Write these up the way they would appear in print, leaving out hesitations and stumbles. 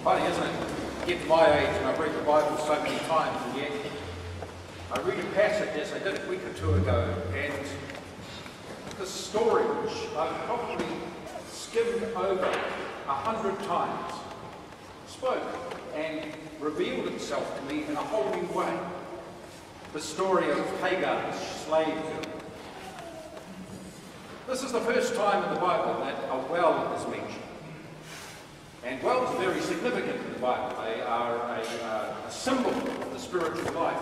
Funny, isn't it? Get to my age and I've read the Bible so many times, and yet I read a passage as I did a week or two ago, and the story which I've probably skimmed over 100 times spoke and revealed itself to me in a whole new way. The story of Hagar, the slave girl. This is the first time in the Bible that a well is mentioned. And wells are very significant in the Bible. They are a symbol of the spiritual life.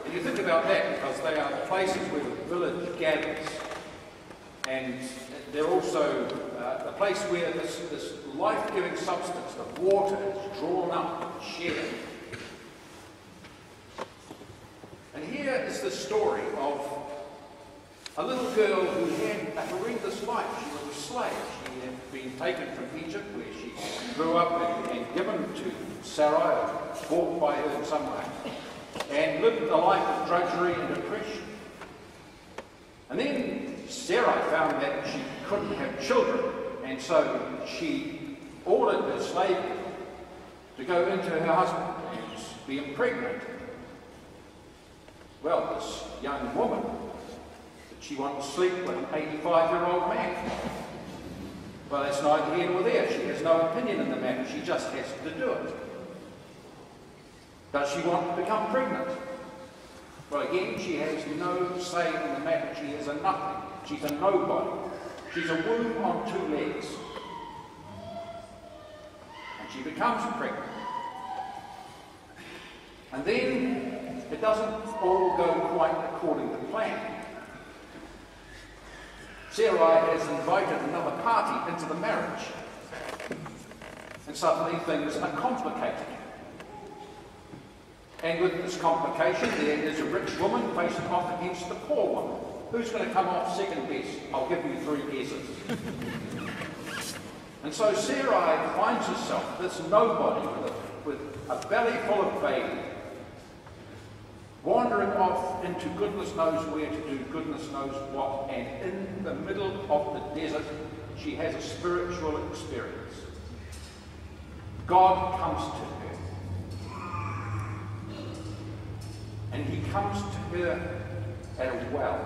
And you think about that because they are the places where the village gathers. And they're also the place where this life-giving substance, the water, is drawn up and shared. And here is the story of a little girl who had a horrendous life. She was a slave. She had been taken from Egypt, where she grew up and given to Sarai, bought by her in some way, and lived a life of drudgery and oppression. And then Sarai found that she couldn't have children, and so she ordered her slave girl to go into her husband and be impregnated. Well, this young woman, she wanted to sleep with an 85-year-old man. Well, that's neither here nor there. She has no opinion in the matter. She just has to do it. Does she want to become pregnant? Well, again, she has no say in the matter. She is a nothing. She's a nobody. She's a womb on two legs. And she becomes pregnant. And then it doesn't all go quite according to plan. Sarai has invited another party into the marriage. And suddenly things are complicated. And with this complication, there is a rich woman facing off against the poor woman. Who's going to come off second best? I'll give you 3 guesses. And so Sarai finds herself, this nobody with a belly full of baby, wandering off into goodness knows where to do goodness knows what, and in the middle of the desert she has a spiritual experience. God comes to her, and he comes to her at a well,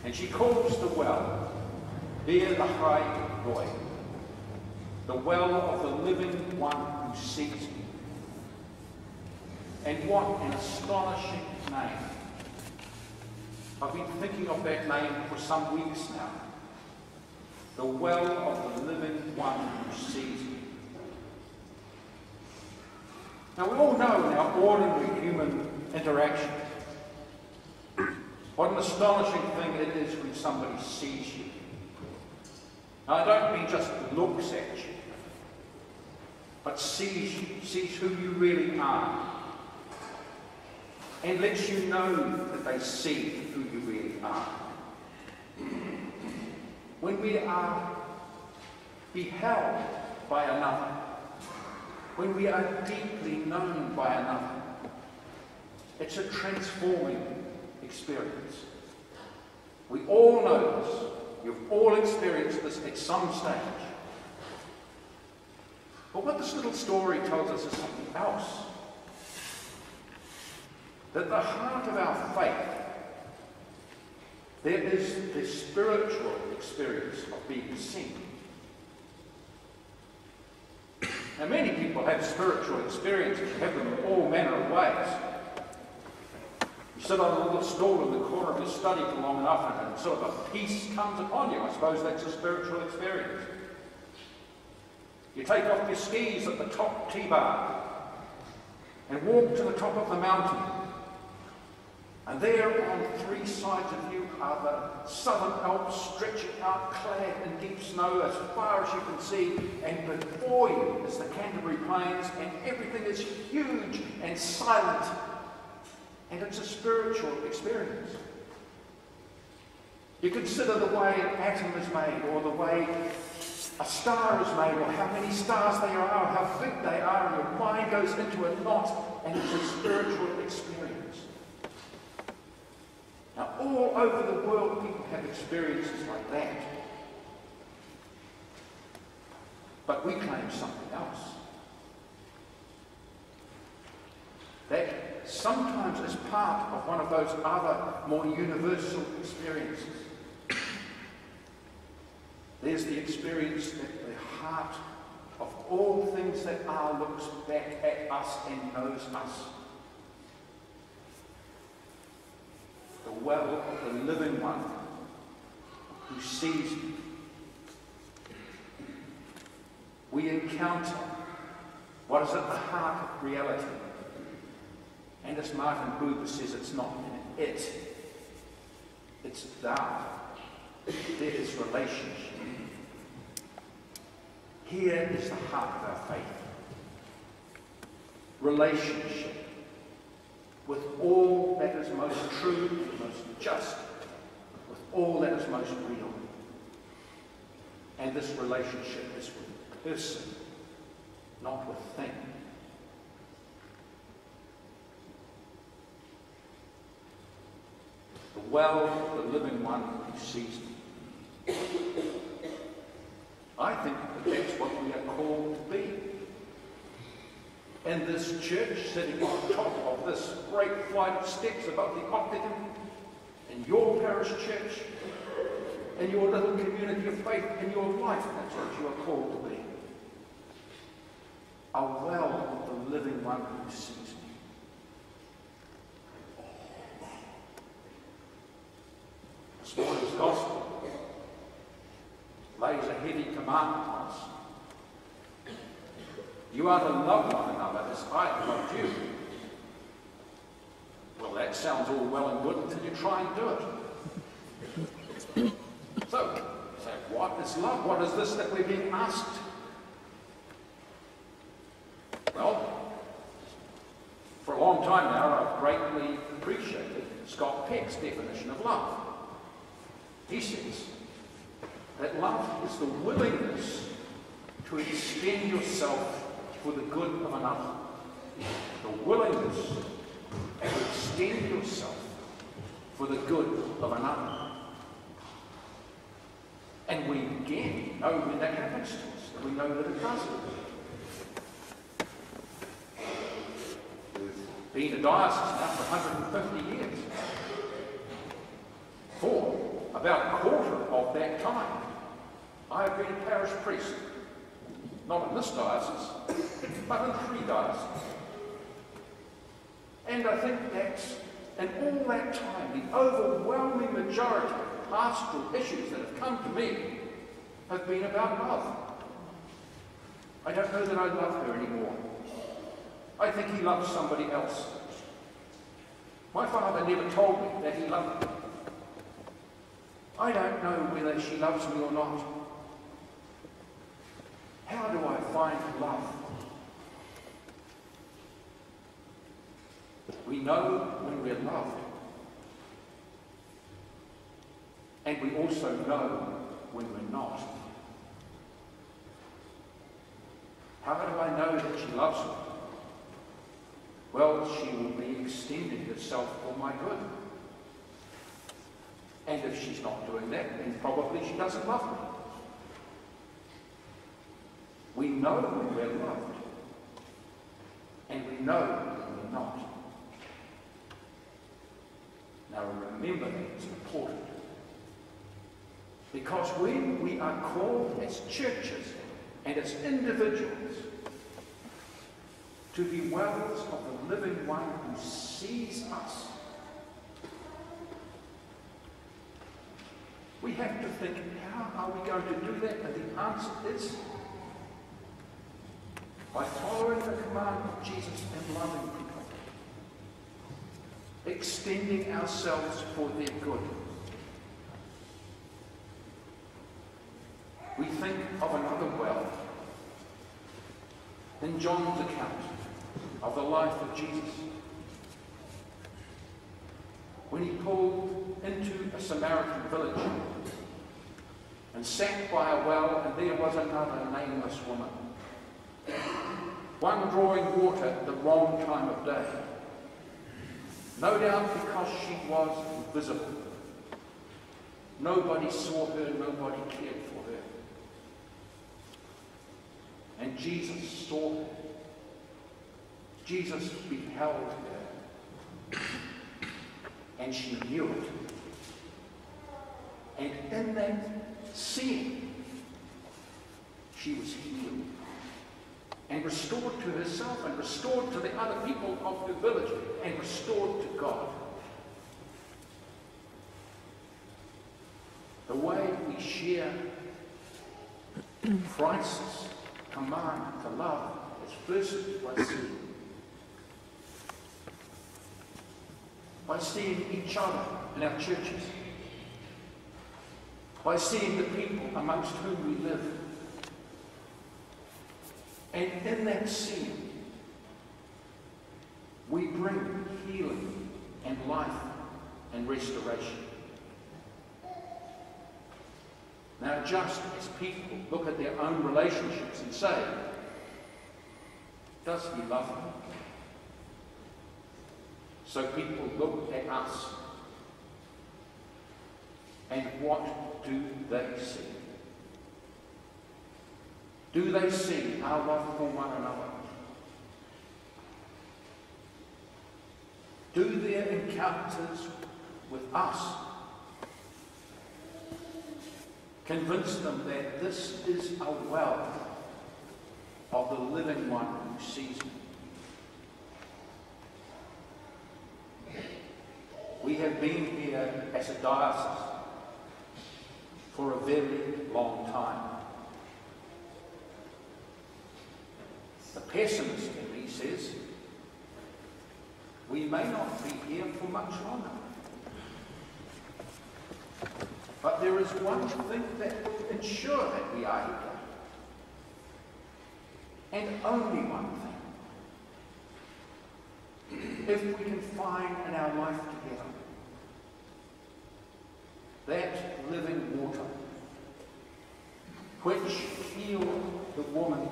and she calls the well Beer the High Roy, the well of the living one who sees me. And what an astonishing name. I've been thinking of that name for some weeks now. The well of the living one who sees me. Now we all know in our ordinary human interaction what an astonishing thing it is when somebody sees you. Now I don't mean just looks at you, but sees you, sees who you really are, and lets you know that they see who you really are. When we are beheld by another, when we are deeply known by another, it's a transforming experience. We all know this. You've all experienced this at some stage. But what this little story tells us is something else. That at the heart of our faith, there is the spiritual experience of being seen. Now, many people have spiritual experiences. You have them in all manner of ways. You sit on a little stool in the corner of your study for long enough and sort of a peace comes upon you. I suppose that's a spiritual experience. You take off your skis at the top T-bar and walk to the top of the mountain. And there on 3 sides of you are the Southern Alps stretching out clad in deep snow as far as you can see, and before you is the Canterbury Plains, and everything is huge and silent, and it's a spiritual experience. You consider the way an atom is made, or the way a star is made, or how many stars they are, or how big they are, and your mind goes into a knot, and it's a spiritual experience. Now, all over the world, people have experiences like that. But we claim something else. That sometimes is part of one of those other more universal experiences. There's the experience that the heart of all things that are looks back at us and knows us. The well of the living one who sees me. We encounter what is at the heart of reality. And as Martin Buber says, it's not an it, it's thou. There is relationship. Here is the heart of our faith. Relationship with all that is most true and most just, with all that is most real. And this relationship is with person, not with thing. The well, the living one who sees me. I think that that's what we are called to be. In this church, sitting on top of this great flight of steps above the octagon, in your parish church, in your little community of faith, in your life, that's what you are called to be. A well of the living one who sees me. This morning's gospel lays a heavy commandment on us. You are to love one another as I have loved you. Well, that sounds all well and good until you try and do it. So, what is love? What is this that we're being asked? Well, for a long time now, I've greatly appreciated Scott Peck's definition of love. He says that love is the willingness to extend yourself for the good of another. The willingness to extend yourself for the good of another. And we again know when that happens to us, and we know that it doesn't. We've been a diocese now for 150 years. For about a quarter of that time, I have been a parish priest. Not in this diocese, but in 3 dioceses. And I think that in all that time, the overwhelming majority of pastoral issues that have come to me have been about love. I don't know that I love her anymore. I think he loves somebody else. My father never told me that he loved me. I don't know whether she loves me or not. How do I find love? We know when we're loved. And we also know when we're not. How do I know that she loves me? Well, she will be extending herself for my good. And if she's not doing that, then probably she doesn't love me. We know when we're loved. And we know when we're not. Now remember that it's important. Because when we are called as churches and as individuals to be wells of the living one who sees us, we have to think, how are we going to do that? And the answer is by following the command of Jesus and loving people, extending ourselves for their good. We think of another well in John's account of the life of Jesus, when he pulled into a Samaritan village and sat by a well, and there was another nameless woman, one drawing water at the wrong time of day, no doubt because she was invisible. Nobody saw her, nobody cared for her. And Jesus saw her. Jesus beheld her. And she knew it. And in that seeing, she was healed and restored to herself and restored to the other people of her village and restored to God. The way we share Christ's command to love is firstly by seeing each other in our churches, by seeing the people amongst whom we live. And in that seeing, we bring healing and life and restoration. Now, just as people look at their own relationships and say, does he love me? So people look at us, and what do they see? Do they see our love for one another? Do their encounters with us convince them that this is a well of the living one who sees me? We have been here as a diocese for a very long time. The pessimist in me says, we may not be here for much longer. But there is one thing that will ensure that we are here. And only one thing. If we can find in our life together that living water which healed the woman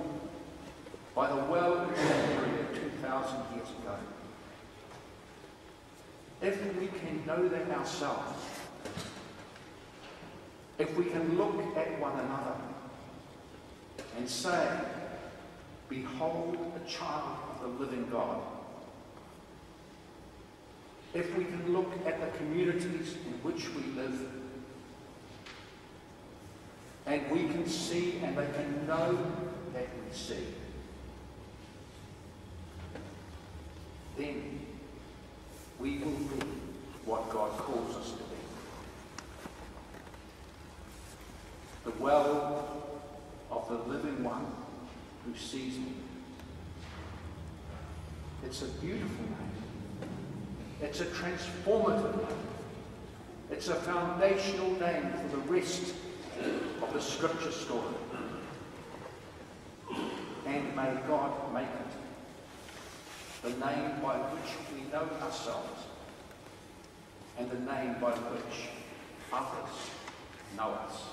by the well in Samaria 2,000 years ago. If we can know that ourselves, if we can look at one another and say, behold a child of the living God. If we can look at the communities in which we live, and we can see and they can know that we see, then we will be what God calls us to be. The well of the living one who sees me. It's a beautiful name. It's a transformative name. It's a foundational name for the rest of the Scripture story. And may God make it the name by which we know ourselves and the name by which others know us.